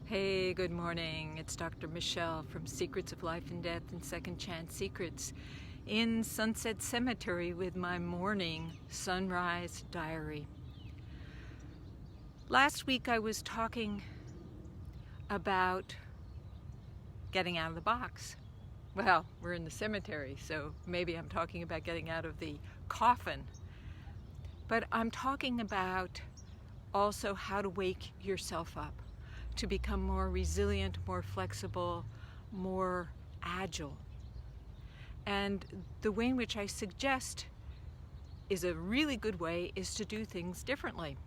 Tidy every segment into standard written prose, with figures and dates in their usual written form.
Hey, good morning. It's Dr. Michelle from Secrets of Life and Death and Second Chance Secrets in Sunset Cemetery with my morning sunrise diary. Last week I was talking about getting out of the box. Well, we're in the cemetery, so maybe I'm talking about getting out of the coffin. But I'm talking about also how to wake yourself up, to become more resilient, more flexible, more agile. And the way in which I suggest is a really good way is to do things differently.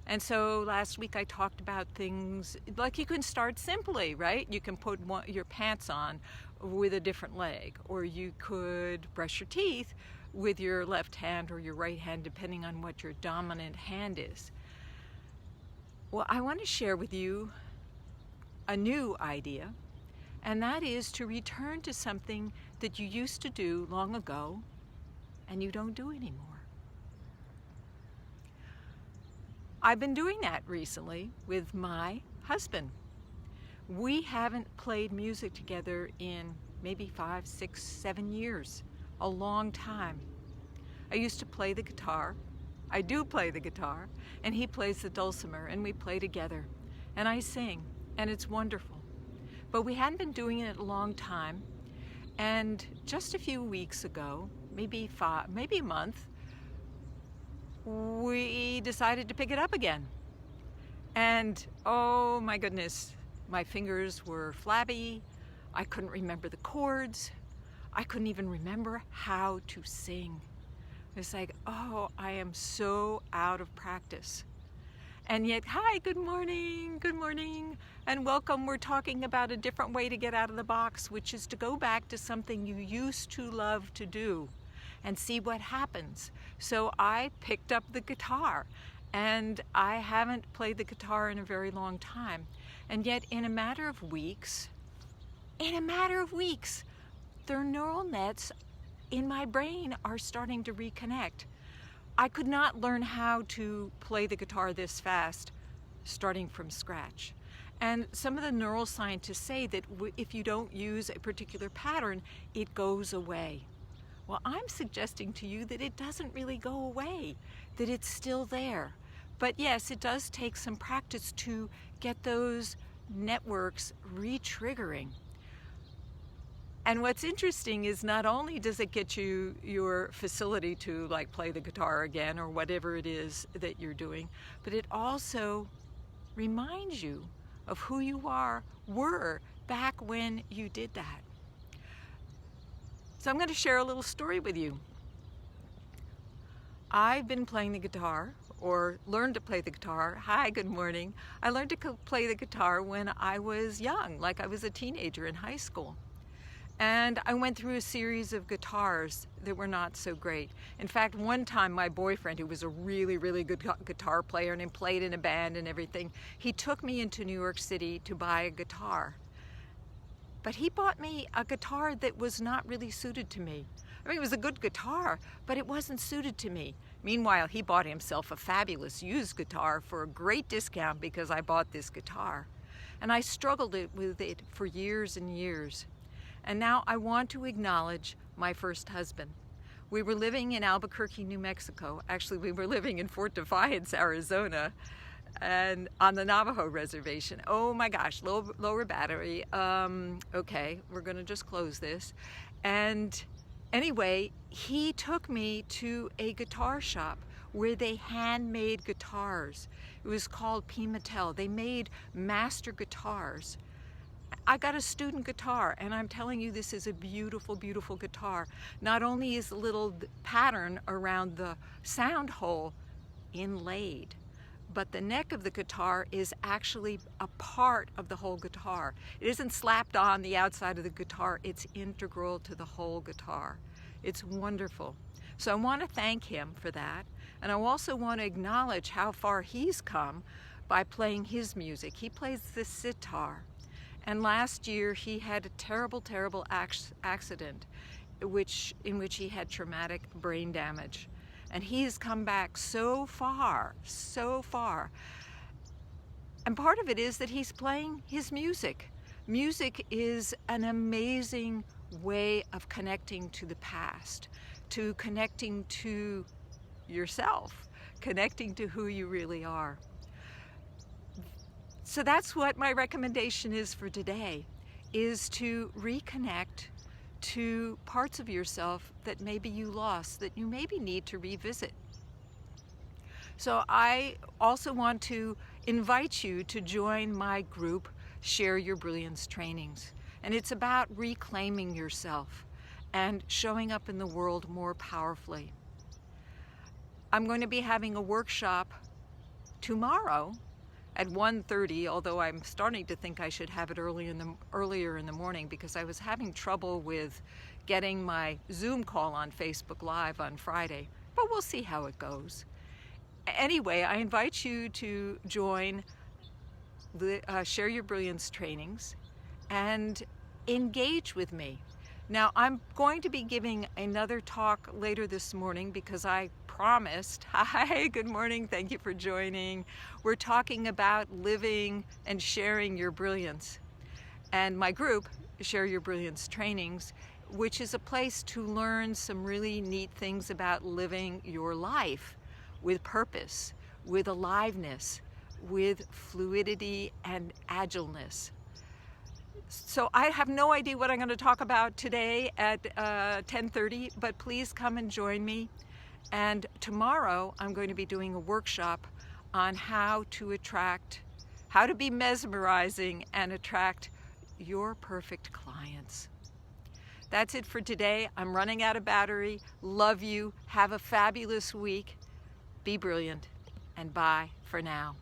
And so last week I talked about things like you can start simply, right? You can put your pants on with a different leg, or you could brush your teeth with your left hand or your right hand, depending on what your dominant hand is. Well, I want to share with you a new idea, and that is to return to something that you used to do long ago and you don't do anymore. I've been doing that recently with my husband. We haven't played music together in maybe 5, 6, 7 years, a long time. I used to play the guitar. I do play the guitar, and he plays the dulcimer, and we play together. And I sing, and it's wonderful. But we hadn't been doing it a long time, and just a few weeks ago, maybe a month, we decided to pick it up again. And oh my goodness, my fingers were flabby. I couldn't remember the chords. I couldn't even remember how to sing. It's like, oh, I am so out of practice. And yet, hi, good morning, and welcome. We're talking about a different way to get out of the box, which is to go back to something you used to love to do and see what happens. So I picked up the guitar, and I haven't played the guitar in a very long time. And yet, in a matter of weeks, their neural nets in my brain are starting to reconnect. I could not learn how to play the guitar this fast, starting from scratch. And some of the neuroscientists say that if you don't use a particular pattern, it goes away. Well, I'm suggesting to you that it doesn't really go away, that it's still there. But yes, it does take some practice to get those networks re-triggering. And what's interesting is not only does it get you your facility to like play the guitar again or whatever it is that you're doing, but it also reminds you of who you were back when you did that. So I'm going to share a little story with you. I've been playing the guitar, or learned to play the guitar. Hi, good morning. I learned to play the guitar when I was young, like I was a teenager in high school. And I went through a series of guitars that were not so great. In fact, one time my boyfriend, who was a really, really good guitar player and played in a band and everything, he took me into New York City to buy a guitar. But he bought me a guitar that was not really suited to me. I mean, it was a good guitar, but it wasn't suited to me. Meanwhile, he bought himself a fabulous used guitar for a great discount because I bought this guitar. And I struggled with it for years and years. And now I want to acknowledge my first husband. We were living in Albuquerque, New Mexico. Actually, we were living in Fort Defiance, Arizona, and on the Navajo reservation. Oh my gosh, lower battery. Okay, we're gonna just close this. And anyway, he took me to a guitar shop where they handmade guitars. It was called P. Mattel. They made master guitars. I got a student guitar, and I'm telling you, this is a beautiful, beautiful guitar. Not only is the little pattern around the sound hole inlaid, but the neck of the guitar is actually a part of the whole guitar. It isn't slapped on the outside of the guitar, it's integral to the whole guitar. It's wonderful. So I want to thank him for that, and I also want to acknowledge how far he's come by playing his music. He plays the sitar. And last year he had a terrible, terrible accident in which he had traumatic brain damage. And he has come back so far. And part of it is that he's playing his music. Music is an amazing way of connecting to the past, to connecting to yourself, connecting to who you really are. So that's what my recommendation is for today, is to reconnect to parts of yourself that maybe you lost, that you maybe need to revisit. So I also want to invite you to join my group, Share Your Brilliance Trainings. And it's about reclaiming yourself and showing up in the world more powerfully. I'm going to be having a workshop tomorrow at 1:30, although I'm starting to think I should have it earlier in the morning, because I was having trouble with getting my Zoom call on Facebook Live on Friday, but we'll see how it goes. Anyway, I invite you to join the Share Your Brilliance trainings and engage with me. Now, I'm going to be giving another talk later this morning because I promised. Hi, good morning, thank you for joining. We're talking about living and sharing your brilliance. And my group, Share Your Brilliance Trainings, which is a place to learn some really neat things about living your life with purpose, with aliveness, with fluidity and agileness. So I have no idea what I'm going to talk about today at 10:30, but please come and join me. And tomorrow I'm going to be doing a workshop on how to be mesmerizing and attract your perfect clients. That's it for today. I'm running out of battery. Love you. Have a fabulous week. Be brilliant, and bye for now.